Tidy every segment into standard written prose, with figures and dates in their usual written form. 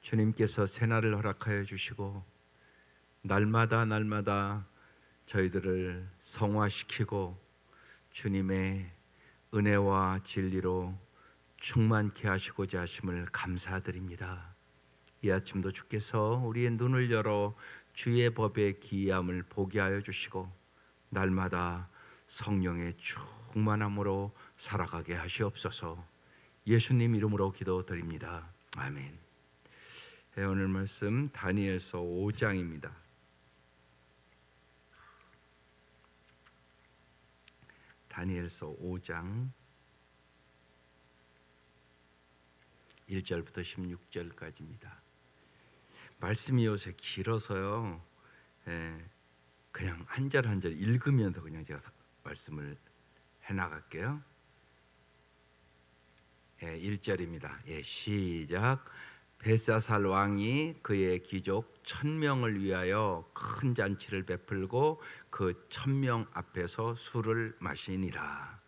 주님께서 새날을 허락하여 주시고 날마다 저희들을 성화시키고 주님의 은혜와 진리로 충만케 하시고자 하심을 감사드립니다. 이 아침도 주께서 우리의 눈을 열어 주의 법의 기이함을 보게 하여 주시고 날마다 성령의 충만함으로 살아가게 하시옵소서. 예수님 이름으로 기도드립니다. 아멘. 오늘 말씀 다니엘서 5장입니다. 다니엘서 5장 1절부터 16절까지입니다. 말씀이 요새 길어서요. 그냥 한 절 한 절 읽으면서 그냥 제가 말씀을 해나갈게요. 1절입니다. 시작. 벨사살 왕이 그의 귀족 1000명을 위하여 큰 잔치를 베풀고 그 1000명 앞에서 술을 마시니라.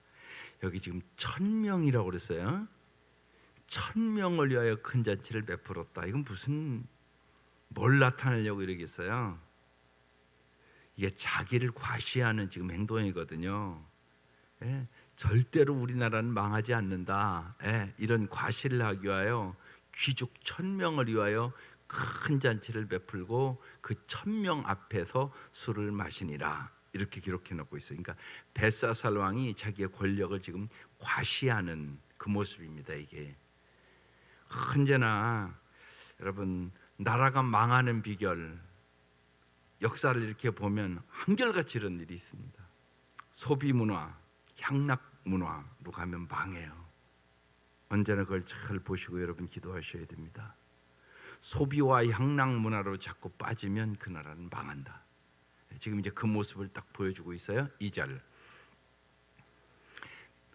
여기 지금 1000명이라고 그랬어요. 1000명을 위하여 큰 잔치를 베풀었다. 이건 뭘 나타내려고 이러겠어요? 이게 자기를 과시하는 지금 행동이거든요. 절대로 우리나라는 망하지 않는다. 이런 과시를 하기 위하여 귀족 1000명을 위하여 큰 잔치를 베풀고 그 1000명 앞에서 술을 마시니라. 이렇게 기록해 놓고 있어요. 그러니까 벨사살 왕이 자기의 권력을 지금 과시하는 그 모습입니다. 이게 언제나 여러분 나라가 망하는 비결, 역사를 이렇게 보면 한결같이 이런 일이 있습니다. 소비 문화, 향락 문화로 가면 망해요. 언제나 그걸 잘 보시고 여러분 기도하셔야 됩니다. 소비와 향락 문화로 자꾸 빠지면 그 나라는 망한다. 지금 이제 그 모습을 딱 보여주고 있어요. 2절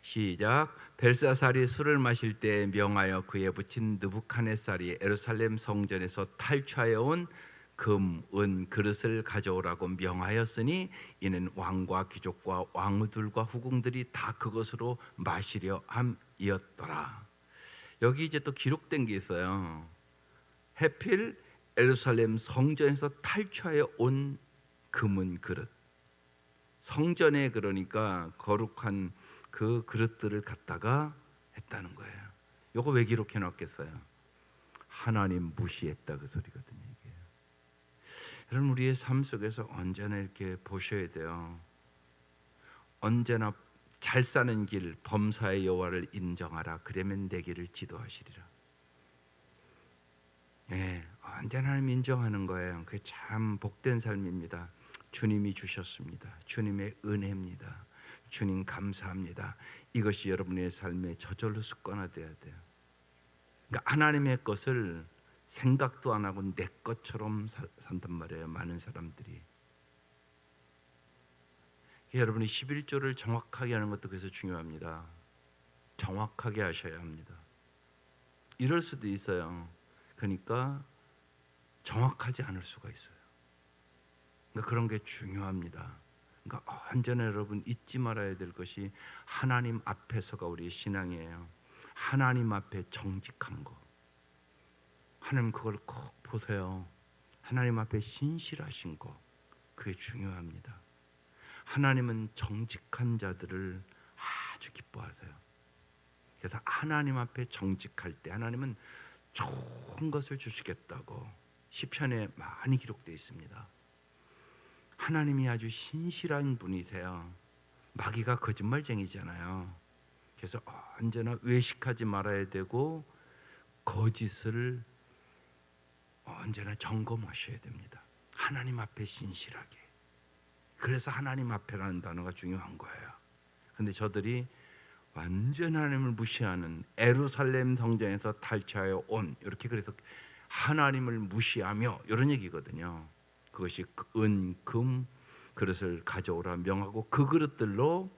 시작. 벨사살이 술을 마실 때 명하여 그에 붙인 느부갓네살이 예루살렘 성전에서 탈취하여 온 금, 은, 그릇을 가져오라고 명하였으니 이는 왕과 귀족과 왕후들과 후궁들이 다 그것으로 마시려 함이었더라. 여기 이제 또 기록된 게 있어요. 해필 예루살렘 성전에서 탈취하여 온 금은 그릇, 성전에 그러니까 거룩한 그 그릇들을 갖다가 했다는 거예요. 이거 왜 기록해 놨겠어요? 하나님 무시했다 그 소리거든요. 이게. 여러분 우리의 삶 속에서 언제나 이렇게 보셔야 돼요. 언제나 잘 사는 길 범사의 여호와를 인정하라. 그러면 내 길을 지도하시리라. 언제나 하나님 인정하는 거예요. 그게 참 복된 삶입니다. 주님이 주셨습니다. 주님의 은혜입니다. 주님 감사합니다. 이것이 여러분의 삶에 저절로 습관화되어야 돼요. 그러니까 하나님의 것을 생각도 안 하고 내 것처럼 산단 말이에요. 많은 사람들이. 여러분이 11조를 정확하게 하는 것도 그래서 중요합니다. 정확하게 하셔야 합니다. 이럴 수도 있어요. 그러니까 정확하지 않을 수가 있어요. 그러니까 그런 게 중요합니다. 그러니까 언제나 여러분 잊지 말아야 될 것이 하나님 앞에서가 우리의 신앙이에요. 하나님 앞에 정직한 거. 하나님 그걸 꼭 보세요. 하나님 앞에 신실하신 거. 그게 중요합니다. 하나님은 정직한 자들을 아주 기뻐하세요. 그래서 하나님 앞에 정직할 때 하나님은 좋은 것을 주시겠다고 시편에 많이 기록되어 있습니다. 하나님이 아주 신실한 분이세요. 마귀가 거짓말쟁이잖아요. 그래서 언제나 외식하지 말아야 되고 거짓을 언제나 점검하셔야 됩니다. 하나님 앞에 신실하게. 그래서 하나님 앞에라는 단어가 중요한 거예요. 그런데 저들이 완전 하나님을 무시하는 예루살렘 성전에서 탈취하여 온 이렇게 그래서 하나님을 무시하며 이런 얘기거든요. 그것이 은, 금 그릇을 가져오라 명하고 그 그릇들로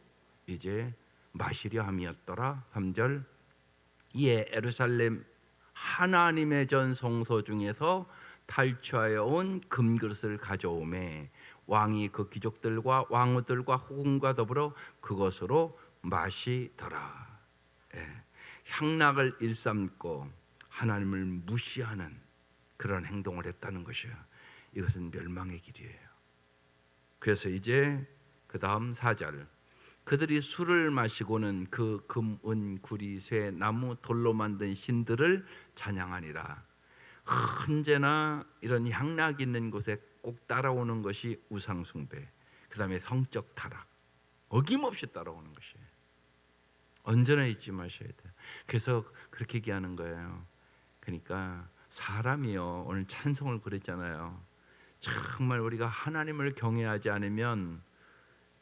이제 마시려 함이었더라. 3절 이에 예루살렘 하나님의 전 성소 중에서 탈취하여 온 금그릇을 가져오매 왕이 그 귀족들과 왕후들과 후궁과 더불어 그것으로 마시더라. 향락을 일삼고 하나님을 무시하는 그런 행동을 했다는 것이에요. 이것은 멸망의 길이에요. 그래서 이제 그 다음 4절, 그들이 술을 마시고는 그 금, 은, 구리, 쇠, 나무, 돌로 만든 신들을 찬양하니라. 언제나 이런 향락 있는 곳에 꼭 따라오는 것이 우상숭배, 그 다음에 성적 타락, 어김없이 따라오는 것이에요. 언제나 잊지 마셔야 돼요. 그래서 그렇게 얘기하는 거예요. 그러니까 사람이요, 오늘 찬송을 그랬잖아요. 정말 우리가 하나님을 경외하지 않으면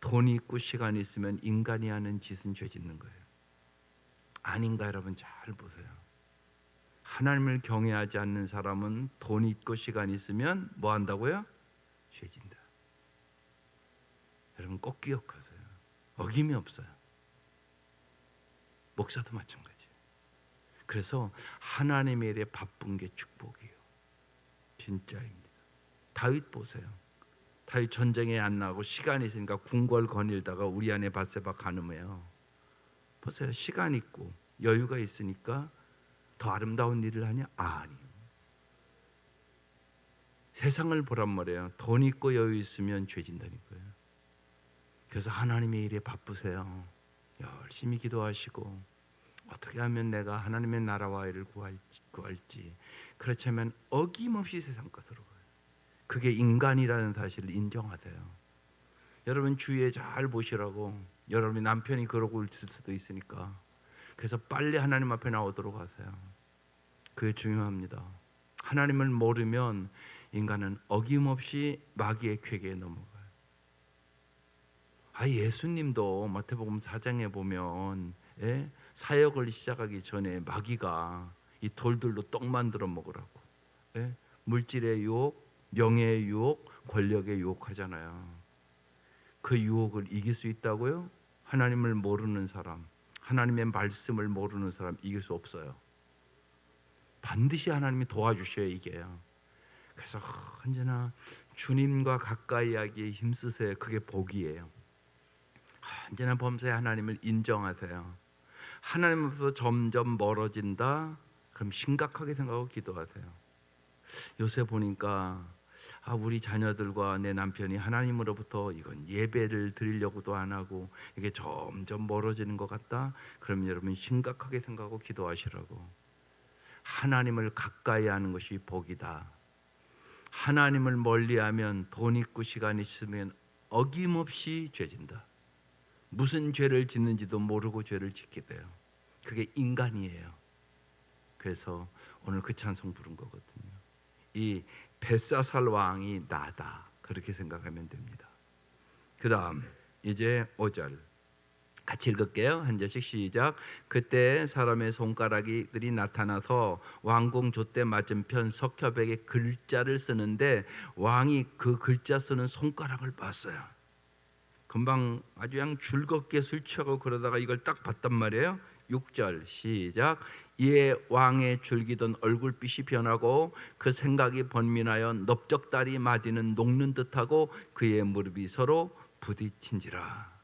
돈이 있고 시간이 있으면 인간이 하는 짓은 죄 짓는 거예요. 아닌가 여러분 잘 보세요. 하나님을 경외하지 않는 사람은 돈이 있고 시간이 있으면 뭐 한다고요? 죄 진다. 여러분 꼭 기억하세요. 어김이 없어요. 목사도 마찬가지예요. 그래서 하나님의 일에 바쁜 게 축복이에요. 진짜입니다. 다윗 보세요. 다윗 전쟁에 안 나가고 시간이 있으니까 궁궐 거닐다가 우리 아내 밧세바 간음해요. 보세요. 시간 있고 여유가 있으니까 더 아름다운 일을 하냐? 아니요. 세상을 보란 말이에요. 돈 있고 여유 있으면 죄 진다니까요. 그래서 하나님의 일에 바쁘세요. 열심히 기도하시고 어떻게 하면 내가 하나님의 나라와 일을 구할지. 그렇지 않으면 어김없이 세상 것으로 가요. 그게 인간이라는 사실을 인정하세요. 여러분 주위에 잘 보시라고. 여러분의 남편이 그러고 있을 수도 있으니까. 그래서 빨리 하나님 앞에 나오도록 하세요. 그게 중요합니다. 하나님을 모르면 인간은 어김없이 마귀의 궤계에 넘어가요. 예수님도 마태복음 4장에 보면 사역을 시작하기 전에 마귀가 이 돌들로 떡 만들어 먹으라고 물질의 유혹, 명예의 유혹, 권력의 유혹하잖아요. 그 유혹을 이길 수 있다고요? 하나님을 모르는 사람, 하나님의 말씀을 모르는 사람 이길 수 없어요. 반드시 하나님이 도와주셔야 이겨요. 그래서 언제나 주님과 가까이 하기에 힘쓰세요. 그게 복이에요. 언제나 범사에 하나님을 인정하세요. 하나님으로부터 점점 멀어진다? 그럼 심각하게 생각하고 기도하세요. 요새 보니까 우리 자녀들과 내 남편이 하나님으로부터 이건 예배를 드리려고도 안 하고 이게 점점 멀어지는 것 같다? 그럼 여러분 심각하게 생각하고 기도하시라고. 하나님을 가까이 하는 것이 복이다. 하나님을 멀리하면 돈 있고 시간 있으면 어김없이 죄진다. 무슨 죄를 짓는지도 모르고 죄를 짓게 돼요. 그게 인간이에요. 그래서 오늘 그 찬송 부른 거거든요. 이 벳사살 왕이 나다, 그렇게 생각하면 됩니다. 그 다음 이제 5절 같이 읽을게요. 한 절씩 시작. 그때 사람의 손가락들이 나타나서 왕궁 돛대 맞은편 석협에게 글자를 쓰는데 왕이 그 글자 쓰는 손가락을 봤어요. 금방 아주 그냥 즐겁게 술 취하고 그러다가 이걸 딱 봤단 말이에요. 6절 시작. 이에 왕의 즐기던 얼굴빛이 변하고 그 생각이 번민하여 넓적다리 마디는 녹는 듯하고 그의 무릎이 서로 부딪힌지라.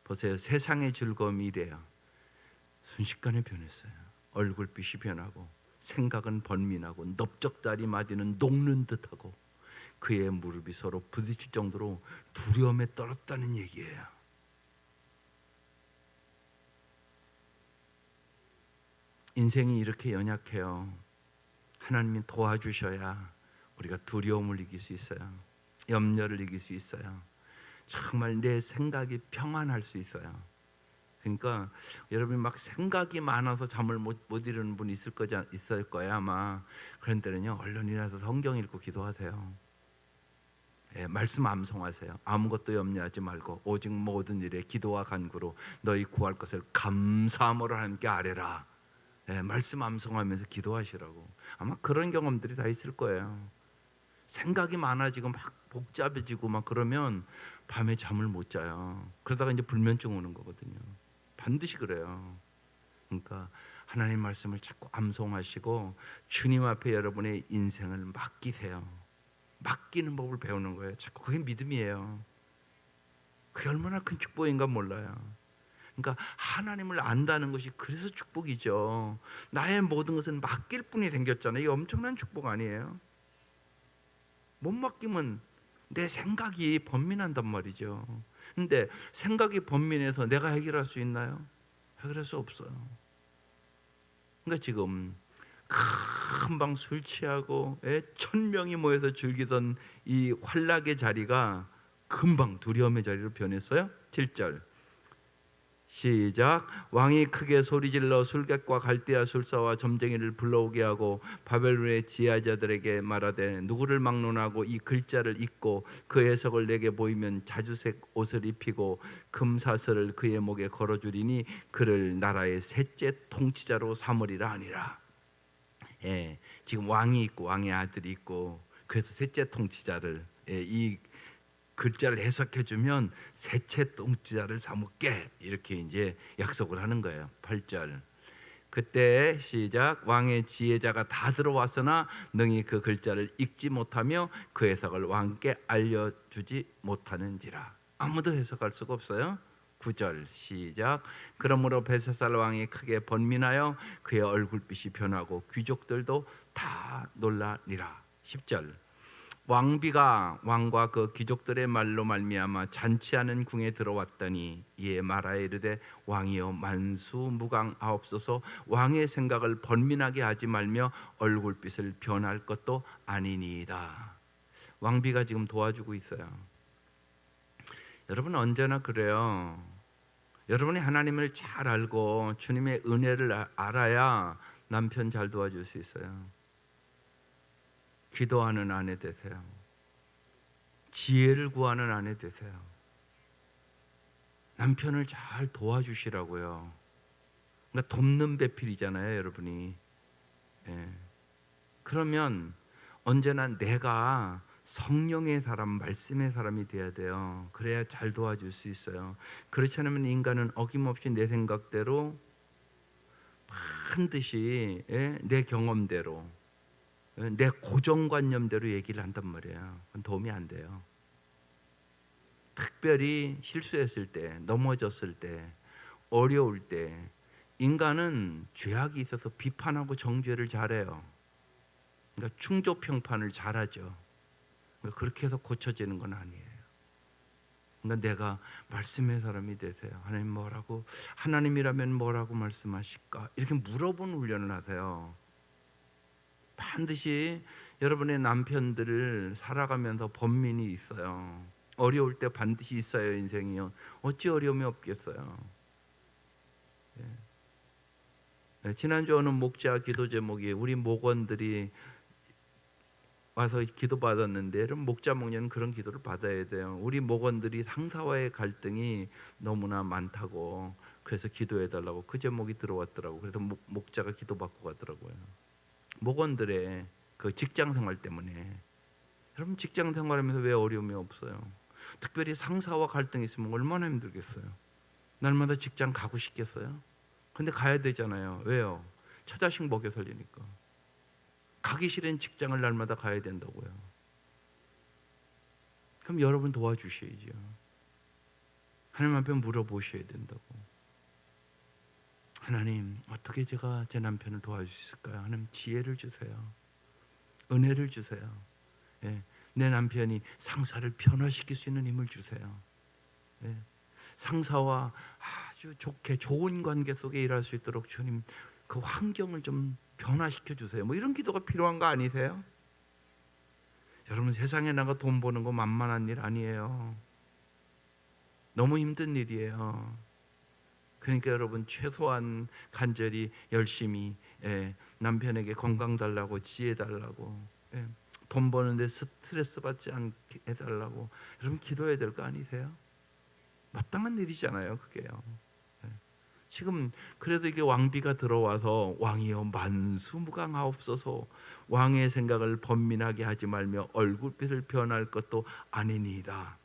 보세요. 세상의 즐거움이 이래요. 순식간에 변했어요. 얼굴빛이 변하고 생각은 번민하고 넓적다리 마디는 녹는 듯하고 그의 무릎이 서로 부딪힐 정도로 두려움에 떨었다는 얘기예요. 인생이 이렇게 연약해요. 하나님이 도와주셔야 우리가 두려움을 이길 수 있어요. 염려를 이길 수 있어요. 정말 내 생각이 평안할 수 있어요. 그러니까 여러분이 막 생각이 많아서 잠을 못 이루는 분 있을 거예요 아마. 그런 때는요 얼른 일어나서 성경 읽고 기도하세요. 말씀 암송하세요. 아무것도 염려하지 말고 오직 모든 일에 기도와 간구로 너희 구할 것을 감사함으로 하나님께 아뢰라. 말씀 암송하면서 기도하시라고. 아마 그런 경험들이 다 있을 거예요. 생각이 많아지고 막 복잡해지고 막 그러면 밤에 잠을 못 자요. 그러다가 이제 불면증 오는 거거든요. 반드시 그래요. 그러니까 하나님 말씀을 자꾸 암송하시고 주님 앞에 여러분의 인생을 맡기세요. 맡기는 법을 배우는 거예요. 자꾸 그게 믿음이에요. 그게 얼마나 큰 축복인가 몰라요. 그러니까 하나님을 안다는 것이 그래서 축복이죠. 나의 모든 것은 맡길 뿐이 생겼잖아요. 이게 엄청난 축복 아니에요? 못 맡기면 내 생각이 번민한단 말이죠. 근데 생각이 번민해서 내가 해결할 수 있나요? 해결할 수 없어요. 그러니까 지금 금방 술 취하고 1,000명이 모여서 즐기던 이 환락의 자리가 금방 두려움의 자리로 변했어요. 7절 시작. 왕이 크게 소리질러 술객과 갈대아 술사와 점쟁이를 불러오게 하고 바벨론의 지혜자들에게 말하되 누구를 막론하고 이 글자를 읽고 그 해석을 내게 보이면 자주색 옷을 입히고 금사슬을 그의 목에 걸어주리니 그를 나라의 셋째 통치자로 삼으리라 하니라. 지금 왕이 있고 왕의 아들이 있고 그래서 셋째 통치자를 이 글자를 해석해 주면 셋째 통치자를 삼을게 이렇게 이제 약속을 하는 거예요. 8절 그때 시작. 왕의 지혜자가 다 들어왔으나 능히 그 글자를 읽지 못하며 그 해석을 왕께 알려주지 못하는지라. 아무도 해석할 수가 없어요. 9절 시작. 그러므로 벨사살 왕이 크게 번민하여 그의 얼굴빛이 변하고 귀족들도 다 놀라니라. 10절 왕비가 왕과 그 귀족들의 말로 말미암아 잔치하는 궁에 들어왔더니 이에 말하여 이르되 왕이여 만수무강하옵소서. 왕의 생각을 번민하게 하지 말며 얼굴빛을 변할 것도 아니니이다. 왕비가 지금 도와주고 있어요. 여러분 언제나 그래요. 여러분이 하나님을 잘 알고 주님의 은혜를 알아야 남편 잘 도와줄 수 있어요. 기도하는 아내 되세요. 지혜를 구하는 아내 되세요. 남편을 잘 도와주시라고요. 그러니까 돕는 배필이잖아요, 여러분이. 그러면 언제나 내가 성령의 사람, 말씀의 사람이 돼야 돼요. 그래야 잘 도와줄 수 있어요. 그렇지 않으면 인간은 어김없이 내 생각대로 반드시 내 경험대로 내 고정관념대로 얘기를 한단 말이에요. 그건 도움이 안 돼요. 특별히 실수했을 때, 넘어졌을 때, 어려울 때 인간은 죄악이 있어서 비판하고 정죄를 잘해요. 그러니까 충조평판을 잘하죠. 그러니까 그렇게 해서 고쳐지는 건 아니에요. 그러니까 내가 말씀의 사람이 되세요. 하나님 뭐라고, 하나님이라면 뭐라고 말씀하실까? 이렇게 물어보는 훈련을 하세요. 반드시 여러분의 남편들을 살아가면서 번민이 있어요. 어려울 때 반드시 있어요. 인생이요. 어찌 어려움이 없겠어요. 지난주 어느 목자 기도 제목이 우리 목원들이 와서 기도 받았는데, 그럼 목자 목녀는 그런 기도를 받아야 돼요. 우리 목원들이 상사와의 갈등이 너무나 많다고, 그래서 기도해 달라고 그 제목이 들어왔더라고. 그래서 목자가 기도 받고 가더라고요. 목원들의 그 직장 생활 때문에. 여러분 직장 생활하면서 왜 어려움이 없어요? 특별히 상사와 갈등이 있으면 얼마나 힘들겠어요. 날마다 직장 가고 싶겠어요? 근데 가야 되잖아요. 왜요? 처자식 먹여 살리니까. 가기 싫은 직장을 날마다 가야 된다고요. 그럼 여러분 도와주셔야죠. 하나님 앞에 물어보셔야 된다고. 하나님, 어떻게 제가 제 남편을 도와줄 수 있을까요? 하나님 지혜를 주세요. 은혜를 주세요. 내 남편이 상사를 변화시킬 수 있는 힘을 주세요. 상사와 아주 좋게 좋은 관계 속에 일할 수 있도록 주님 그 환경을 좀 변화시켜 주세요. 뭐 이런 기도가 필요한 거 아니세요? 여러분 세상에 나가 돈 버는 거 만만한 일 아니에요. 너무 힘든 일이에요. 그러니까 여러분 최소한 간절히 열심히 남편에게 건강 달라고, 지혜 달라고, 돈 버는데 스트레스 받지 않게 해달라고 여러분 기도해야 될 거 아니세요? 마땅한 일이잖아요, 그게요. 지금 그래도 이게 왕비가 들어와서 왕이여 만수무강하옵소서, 왕의 생각을 번민하게 하지 말며 얼굴빛을 변할 것도 아니니이다.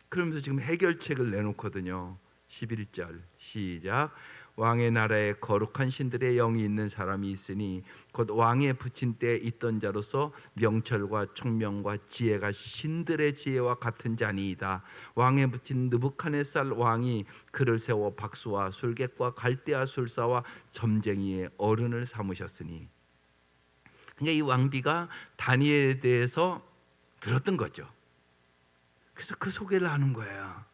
그러면서 지금 해결책을 내놓거든요. 11절 시작. 왕의 나라에 거룩한 신들의 영이 있는 사람이 있으니 곧 왕의 붙인 때에 있던 자로서 명철과 총명과 지혜가 신들의 지혜와 같은 자니이다. 왕에 붙인 느부갓네살 왕이 그를 세워 박수와 술객과 갈대아 술사와 점쟁이의 어른을 삼으셨으니, 그러니까 이 왕비가 다니엘에 대해서 들었던 거죠. 그래서 그 소개를 하는 거예요.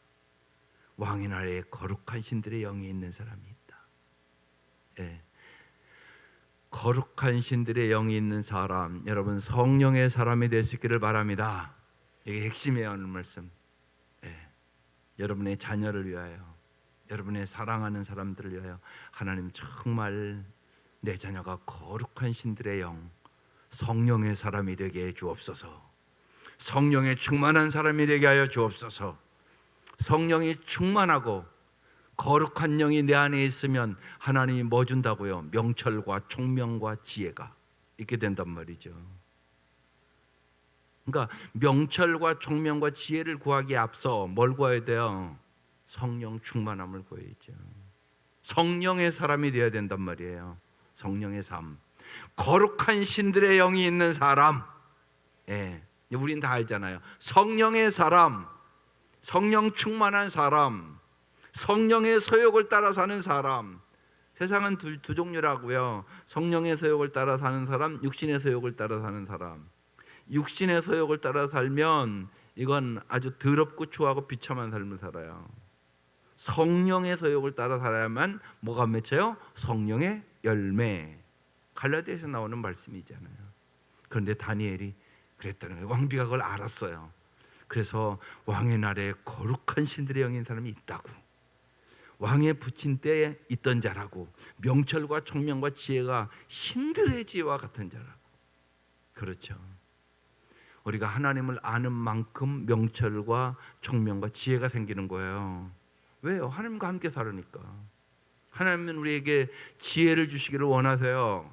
왕의 나라에 거룩한 신들의 영이 있는 사람이 있다. 예. 거룩한 신들의 영이 있는 사람, 여러분 성령의 사람이 될 수 있기를 바랍니다. 이게 핵심이에요, 오늘 말씀. 예. 여러분의 자녀를 위하여, 여러분의 사랑하는 사람들을 위하여 하나님 정말 내 자녀가 거룩한 신들의 영, 성령의 사람이 되게 해 주옵소서. 성령에 충만한 사람이 되게 하여 주옵소서. 성령이 충만하고 거룩한 영이 내 안에 있으면 하나님이 뭐 준다고요? 명철과 총명과 지혜가 있게 된단 말이죠. 그러니까 명철과 총명과 지혜를 구하기에 앞서 뭘 구해야 돼요? 성령 충만함을 구해야죠. 성령의 사람이 되어야 된단 말이에요. 성령의 삶. 거룩한 신들의 영이 있는 사람. 예. 우린 다 알잖아요. 성령의 사람, 성령 충만한 사람, 성령의 소욕을 따라 사는 사람. 세상은 두 종류라고요. 성령의 소욕을 따라 사는 사람, 육신의 소욕을 따라 사는 사람. 육신의 소욕을 따라 살면 이건 아주 더럽고 추하고 비참한 삶을 살아요. 성령의 소욕을 따라 살아야만 뭐가 맺혀요? 성령의 열매. 갈라디아에서 나오는 말씀이잖아요. 그런데 다니엘이 그랬다는 거예요. 왕비가 그걸 알았어요. 그래서 왕의 나라에 거룩한 신들의 영인 사람이 있다고, 왕에 붙인 때에 있던 자라고, 명철과 총명과 지혜가 신들의 지혜와 같은 자라고. 그렇죠. 우리가 하나님을 아는 만큼 명철과 총명과 지혜가 생기는 거예요. 왜요? 하나님과 함께 살으니까. 하나님은 우리에게 지혜를 주시기를 원하세요.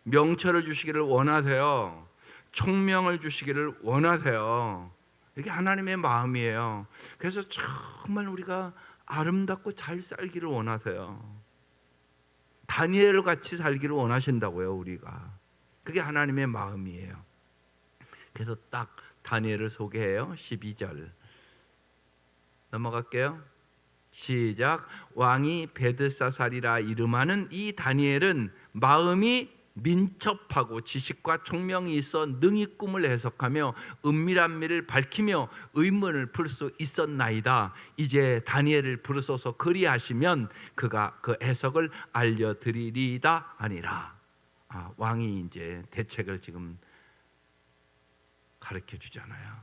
명철을 주시기를 원하세요. 총명을 주시기를 원하세요. 이게 하나님의 마음이에요. 그래서 정말 우리가 아름답고 잘 살기를 원하세요. 다니엘 같이 살기를 원하신다고요, 우리가. 그게 하나님의 마음이에요. 그래서 딱 다니엘을 소개해요. 12절 넘어갈게요. 시작. 왕이 베드사살이라 이름하는 이 다니엘은 마음이 민첩하고 지식과 총명이 있어 능히 꿈을 해석하며 은밀한 미를 밝히며 의문을 풀 수 있었나이다. 이제 다니엘을 부르소서 그리하시면 그가 그 해석을 알려드리리이다 하니라. 왕이 이제 대책을 지금 가르쳐 주잖아요.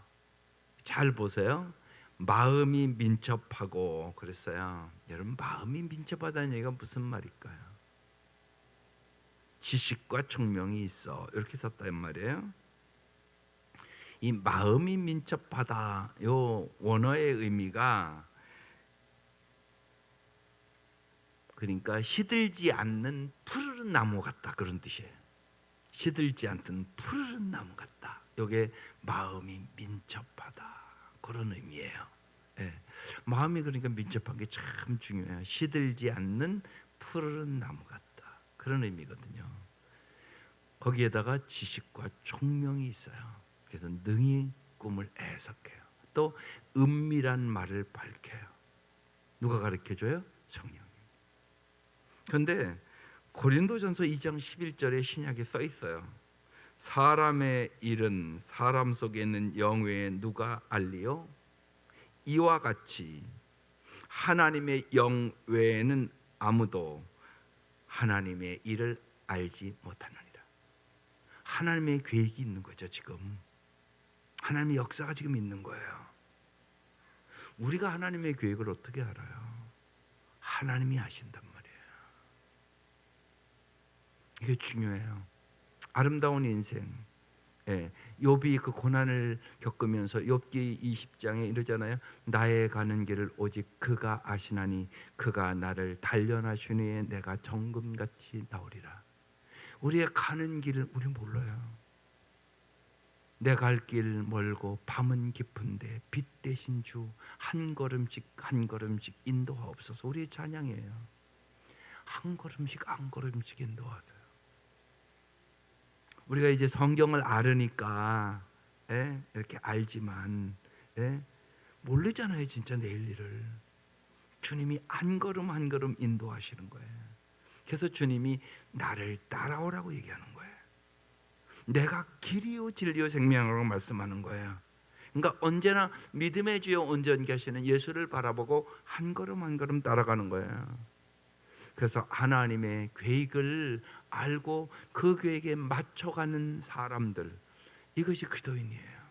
잘 보세요. 마음이 민첩하고 그랬어요. 여러분, 마음이 민첩하다는 얘기가 무슨 말일까요? 지식과 총명이 있어, 이렇게 썼단 말이에요. 이 마음이 민첩하다, 요 원어의 의미가 그러니까 시들지 않는 푸르른 나무 같다, 그런 뜻이에요. 시들지 않던 푸르른 나무 같다. 이게 마음이 민첩하다, 그런 의미예요. 네. 마음이 그러니까 민첩한 게 참 중요해요. 시들지 않는 푸르른 나무 같다, 그런 의미거든요. 거기에다가 지식과 총명이 있어요. 그래서 능히 꿈을 해석해요. 또 은밀한 말을 밝혀요. 누가 가르쳐줘요? 성령님. 그런데 고린도전서 2장 11절에 신약에 써 있어요. 사람의 일은 사람 속에 있는 영 외에 누가 알리요? 이와 같이 하나님의 영 외에는 아무도 하나님의 일을 알지 못하느니라. 하나님의 계획이 있는 거죠. 지금 하나님의 역사가 지금 있는 거예요. 우리가 하나님의 계획을 어떻게 알아요? 하나님이 하신단 말이에요. 이게 중요해요. 아름다운 인생. 욥이 그 고난을 겪으면서 욥기 20장에 이러잖아요. 나의 가는 길을 오직 그가 아시나니 그가 나를 단련하시니 내가 정금같이 나오리라. 우리의 가는 길을 우리 몰라요. 내 갈 길 멀고 밤은 깊은데 빛 대신 주 한 걸음씩 한 걸음씩 인도하옵소서. 우리의 찬양이에요. 한 걸음씩 한 걸음씩 인도하세요. 우리가 이제 성경을 알으니까 이렇게 알지만 모르잖아요, 진짜 내일 일을. 주님이 한 걸음 한 걸음 인도하시는 거예요. 그래서 주님이 나를 따라오라고 얘기하는 거예요. 내가 길이요 진리요 생명이라고 말씀하는 거예요. 그러니까 언제나 믿음의 주요 온전케하시는 예수를 바라보고 한 걸음 한 걸음 따라가는 거예요. 그래서 하나님의 계획을 알고 그 계획에 맞춰가는 사람들, 이것이 그리스도인이에요.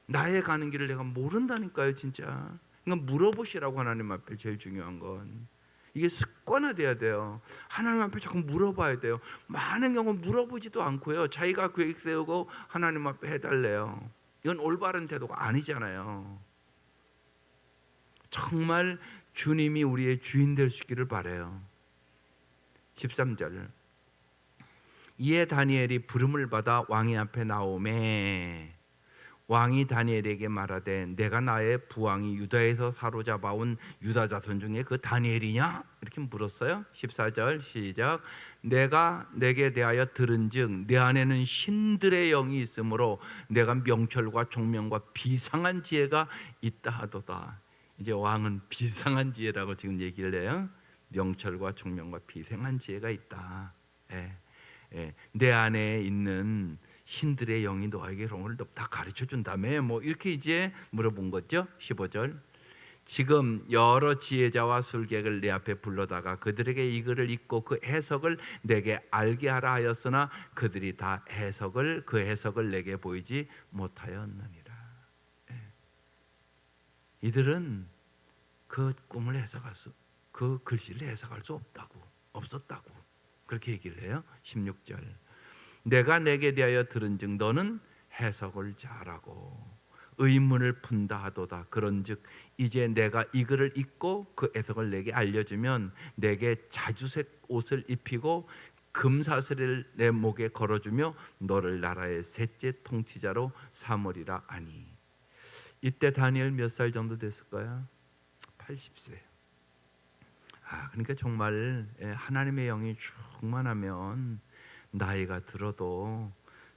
나의 가는 길을 내가 모른다니까요, 진짜. 그러니까 물어보시라고. 하나님 앞에 제일 중요한 건 이게 습관화돼야 돼요. 하나님 앞에 자꾸 물어봐야 돼요. 많은 경우 물어보지도 않고요, 자기가 계획 세우고 하나님 앞에 해달래요. 이건 올바른 태도가 아니잖아요. 정말 주님이 우리의 주인 될 수 있기를 바라요. 13절, 이에 다니엘이 부름을 받아 왕의 앞에 나오매 왕이 다니엘에게 말하되 내가 나의 부왕이 유다에서 사로잡아온 유다 자손 중에 그 다니엘이냐? 이렇게 물었어요. 14절 시작. 내가 내게 대하여 들은즉 내 안에는 신들의 영이 있으므로 내가 명철과 총명과 비상한 지혜가 있다 하도다. 이제 왕은 비상한 지혜라고 지금 얘기를 해요. 명철과 총명과 비상한 지혜가 있다. 내 안에 있는 신들의 영이 너에게 오늘 다 가르쳐 준다며, 뭐 이렇게 이제 물어본 거죠. 15절, 지금 여러 지혜자와 술객을 내 앞에 불러다가 그들에게 이 글을 읽고 그 해석을 내게 알게 하라 하였으나 그들이 다 그 해석을 내게 보이지 못하였느니라. 이들은 그 꿈을 해석할 그 글씨를 해석할 수 없었다고 그렇게 얘기를 해요. 16절, 내가 내게 대하여 들은즉 너는 해석을 잘하고 의문을 푼다 하도다. 그런즉 이제 내가 이 글을 읽고 그 해석을 내게 알려주면 내게 자주색 옷을 입히고 금사슬을 내 목에 걸어주며 너를 나라의 셋째 통치자로 삼으리라 하니. 이때 다니엘 몇 살 정도 됐을까요? 80세. 그러니까 정말 하나님의 영이 충만하면 나이가 들어도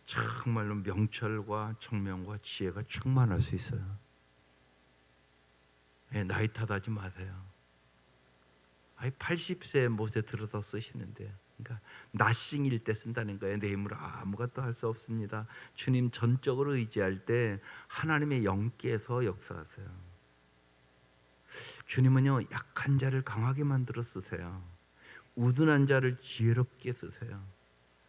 정말로 명철과 총명과 지혜가 충만할 수 있어요. 나이 탓하지 마세요. 80세 못에 들어서 쓰시는데, 그러니까 나싱일 때 쓴다는 거예요. 내 힘으로 아무것도 할 수 없습니다. 주님 전적으로 의지할 때 하나님의 영께서 역사하세요. 주님은요, 약한 자를 강하게 만들어 쓰세요. 우둔한 자를 지혜롭게 쓰세요.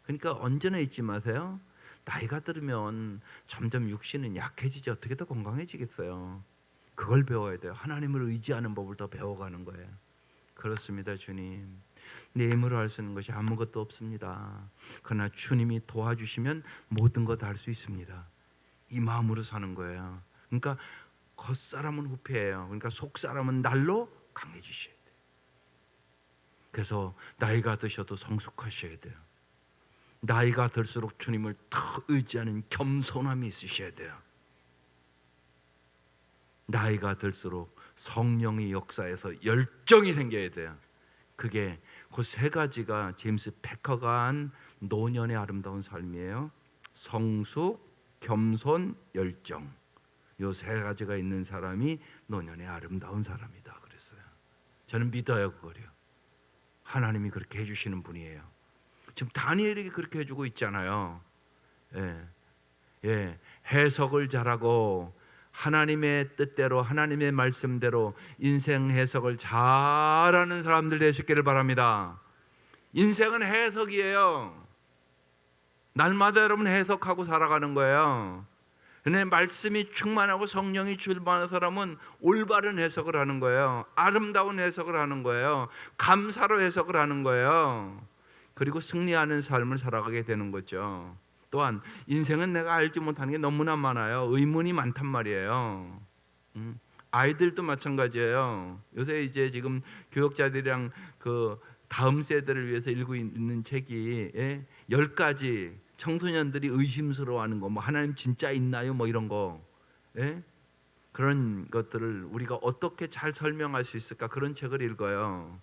그러니까 언제나 잊지 마세요. 나이가 들으면 점점 육신은 약해지지 어떻게 더 건강해지겠어요. 그걸 배워야 돼요. 하나님을 의지하는 법을 더 배워가는 거예요. 그렇습니다. 주님, 내 힘으로 할 수 있는 것이 아무것도 없습니다. 그러나 주님이 도와주시면 모든 것 다 할 수 있습니다. 이 마음으로 사는 거예요. 그러니까 겉사람은 후패예요. 그러니까 속사람은 날로 강해지셔야 돼요. 그래서 나이가 드셔도 성숙하셔야 돼요. 나이가 들수록 주님을 더 의지하는 겸손함이 있으셔야 돼요. 나이가 들수록 성령의 역사에서 열정이 생겨야 돼요. 그게 그 세 가지가 제임스 패커가 한 노년의 아름다운 삶이에요. 성숙, 겸손, 열정. 요 세 가지가 있는 사람이 노년의 아름다운 사람이다 그랬어요. 저는 믿어요, 그거요. 하나님이 그렇게 해주시는 분이에요. 지금 다니엘에게 그렇게 해주고 있잖아요. 해석을 잘하고 하나님의 뜻대로, 하나님의 말씀대로 인생 해석을 잘하는 사람들 되시기를 바랍니다. 인생은 해석이에요. 날마다 여러분 해석하고 살아가는 거예요. 근데 말씀이 충만하고 성령이 충만한 사람은 올바른 해석을 하는 거예요. 아름다운 해석을 하는 거예요. 감사로 해석을 하는 거예요. 그리고 승리하는 삶을 살아가게 되는 거죠. 또한 인생은 내가 알지 못하는 게 너무나 많아요. 의문이 많단 말이에요. 아이들도 마찬가지예요. 요새 이제 지금 교육자들이랑 그 다음 세대를 위해서 읽고 있는 책이 10가지 청소년들이 의심스러워하는 거, 뭐 하나님 진짜 있나요? 뭐 이런 거, 그런 것들을 우리가 어떻게 잘 설명할 수 있을까? 그런 책을 읽어요.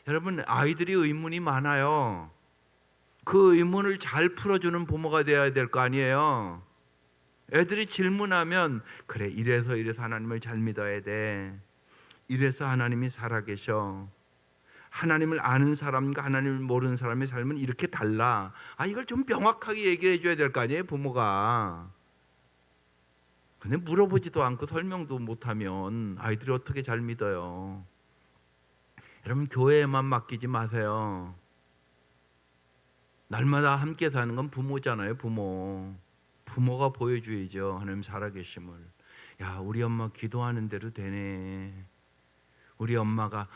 여러분, 아이들이 의문이 많아요. 그 의문을 잘 풀어주는 부모가 되어야 될 거 아니에요. 애들이 질문하면 그래, 이래서 하나님을 잘 믿어야 돼. 이래서 하나님이 살아계셔. 하나님을 아는 사람과 하나님을 모르는 사람의 삶은 이렇게 달라. 이걸 좀 명확하게 얘기해 줘야 될 거 아니에요, 부모가. 근데 물어보지도 않고 설명도 못하면 아이들이 어떻게 잘 믿어요? 여러분, 교회에만 맡기지 마세요. 날마다 함께 사는 건 부모잖아요, 부모. 부모가 보여줘야죠, 하나님 살아계심을. 야, 우리 엄마 기도하는 대로 되네. 우리 엄마가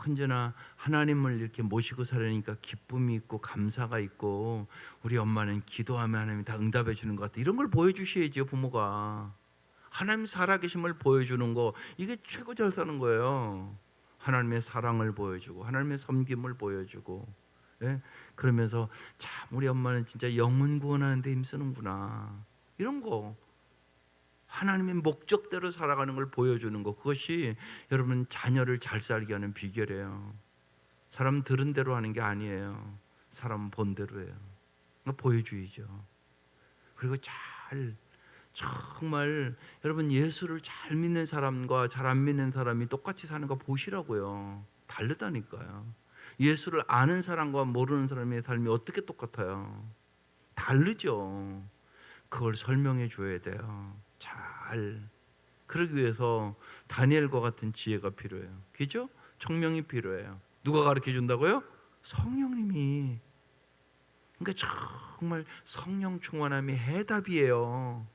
언제나 하나님을 이렇게 모시고 살으니까 기쁨이 있고 감사가 있고, 우리 엄마는 기도하면 하나님이 다 응답해 주는 것 같아. 이런 걸 보여주셔야죠, 부모가. 하나님 살아계심을 보여주는 거, 이게 최고 잘 사는 거예요. 하나님의 사랑을 보여주고 하나님의 섬김을 보여주고, 예? 그러면서 참 우리 엄마는 진짜 영혼 구원하는 데 힘쓰는구나, 이런 거, 하나님의 목적대로 살아가는 걸 보여주는 거, 그것이 여러분 자녀를 잘 살게 하는 비결이에요. 사람 들은 대로 하는 게 아니에요. 사람 본 대로예요. 보여주이죠. 그리고 정말 여러분, 예수를 잘 믿는 사람과 잘 안 믿는 사람이 똑같이 사는 거 보시라고요. 다르다니까요. 예수를 아는 사람과 모르는 사람의 삶이 어떻게 똑같아요? 다르죠. 그걸 설명해 줘야 돼요. 잘. 그러기 위해서 다니엘과 같은 지혜가 필요해요. 그죠? 총명이 필요해요. 누가 가르쳐 준다고요? 성령님이. 그러니까 정말 성령 충만함이 해답이에요.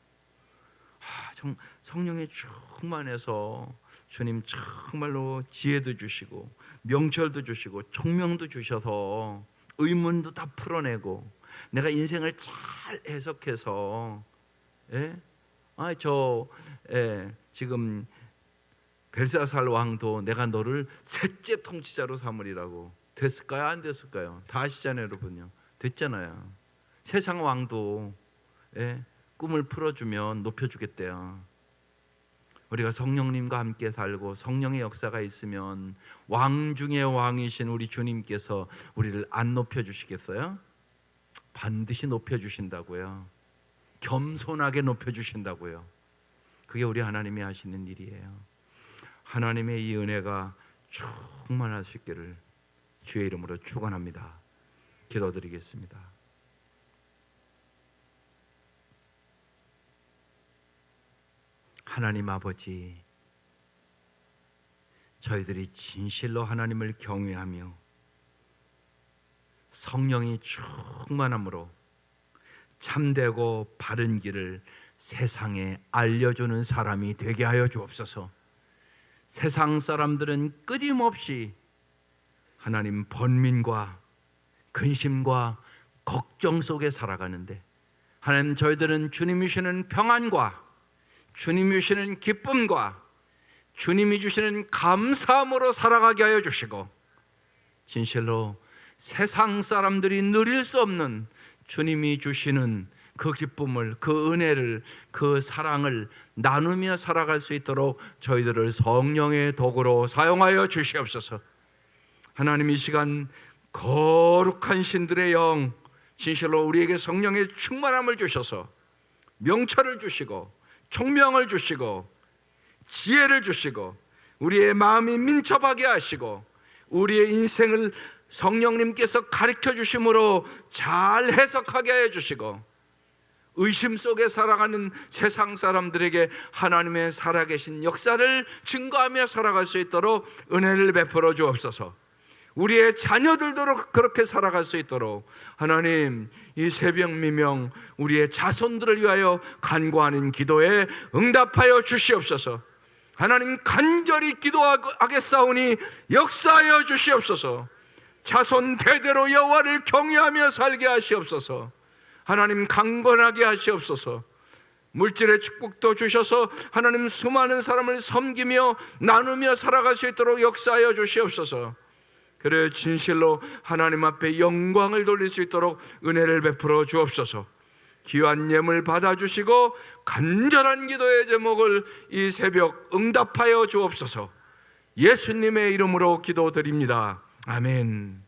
성령의 충만해서 주님 정말로 지혜도 주시고 명철도 주시고 총명도 주셔서 의문도 다 풀어내고 내가 인생을 잘 해석해서, 지금 벨사살 왕도 내가 너를 셋째 통치자로 삼으리라고. 됐을까요? 안 됐을까요? 다 아시잖아요, 여러분요. 됐잖아요. 세상 왕도 꿈을 풀어주면 높여주겠대요. 우리가 성령님과 함께 살고 성령의 역사가 있으면 왕 중의 왕이신 우리 주님께서 우리를 안 높여주시겠어요? 반드시 높여주신다고요. 겸손하게 높여주신다고요. 그게 우리 하나님이 하시는 일이에요. 하나님의 이 은혜가 충만할 수 있기를 주의 이름으로 축원합니다. 기도드리겠습니다. 하나님 아버지, 저희들이 진실로 하나님을 경외하며 성령이 충만함으로 참되고 바른 길을 세상에 알려주는 사람이 되게 하여 주옵소서. 세상 사람들은 끊임없이 하나님 번민과 근심과 걱정 속에 살아가는데, 하나님 저희들은 주님이 주시는 평안과 주님이 주시는 기쁨과 주님이 주시는 감사함으로 살아가게 하여 주시고, 진실로 세상 사람들이 누릴 수 없는 주님이 주시는 그 기쁨을, 그 은혜를, 그 사랑을 나누며 살아갈 수 있도록 저희들을 성령의 도구로 사용하여 주시옵소서. 하나님, 이 시간 거룩한 신들의 영, 진실로 우리에게 성령의 충만함을 주셔서 명철을 주시고 총명을 주시고 지혜를 주시고 우리의 마음이 민첩하게 하시고 우리의 인생을 성령님께서 가르쳐 주심으로 잘 해석하게 해 주시고, 의심 속에 살아가는 세상 사람들에게 하나님의 살아계신 역사를 증거하며 살아갈 수 있도록 은혜를 베풀어 주옵소서. 우리의 자녀들도 그렇게 살아갈 수 있도록 하나님, 이 새벽 미명 우리의 자손들을 위하여 간구하는 기도에 응답하여 주시옵소서. 하나님, 간절히 기도하겠사오니 역사하여 주시옵소서. 자손 대대로 여호와를 경외하며 살게 하시옵소서. 하나님, 강건하게 하시옵소서. 물질의 축복도 주셔서 하나님 수많은 사람을 섬기며 나누며 살아갈 수 있도록 역사하여 주시옵소서. 그래 진실로 하나님 앞에 영광을 돌릴 수 있도록 은혜를 베풀어 주옵소서. 귀한 예물 받아주시고 간절한 기도의 제목을 이 새벽 응답하여 주옵소서. 예수님의 이름으로 기도드립니다. 아멘.